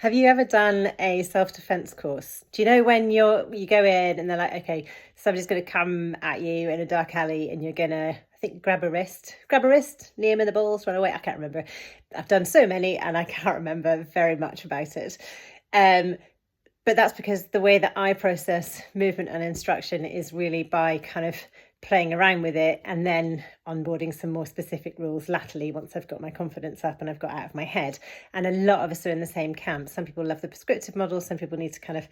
Have you ever done a self-defense course? Do you know when you go in and they're like, okay, somebody's going to come at you in a dark alley and you're going to, I think, grab a wrist, knee him in the balls, run away. I can't remember. I've done so many and I can't remember very much about it. Um, but that's because the way that I process movement and instruction is really by kind of playing around with it and then onboarding some more specific rules latterly once I've got my confidence up and I've got out of my head. And a lot of us are in the same camp. Some people love the prescriptive model, some people need to kind of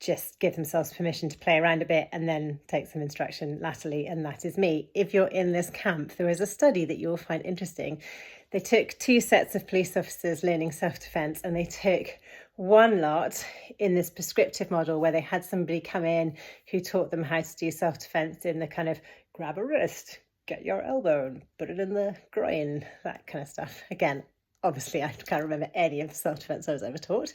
just give themselves permission to play around a bit and then take some instruction latterly, and that is me. If you're in this camp, there is a study that you'll find interesting. They took two sets of police officers learning self-defense and they took one lot in this prescriptive model where they had somebody come in who taught them how to do self-defense in the kind of grab a wrist, get your elbow and put it in the groin, that kind of stuff. Again, obviously I can't remember any of the self-defense I was ever taught.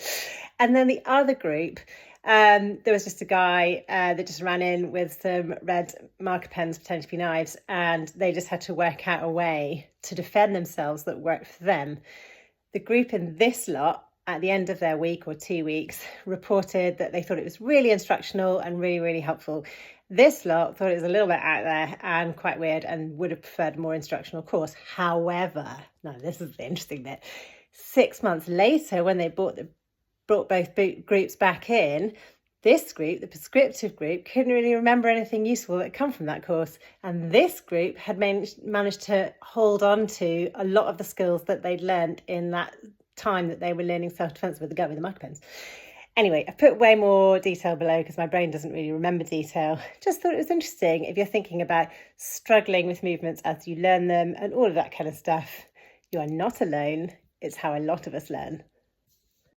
And then the other group, there was just a guy that just ran in with some red marker pens, pretending to be knives, and they just had to work out a way to defend themselves that worked for them. The group in this lot, at the end of their week or 2 weeks, reported that they thought it was really instructional and really, really helpful. This lot thought it was a little bit out there and quite weird and would have preferred a more instructional course. However, now this is the interesting bit, 6 months later, when they brought both groups back in, this group, the prescriptive group, couldn't really remember anything useful that had come from that course. And this group had managed to hold on to a lot of the skills that they'd learned in that time that they were learning self-defense with the gun with the marker pens. Anyway, I've put way more detail below because my brain doesn't really remember detail. Just thought it was interesting if you're thinking about struggling with movements as you learn them and all of that kind of stuff. You are not alone. It's how a lot of us learn.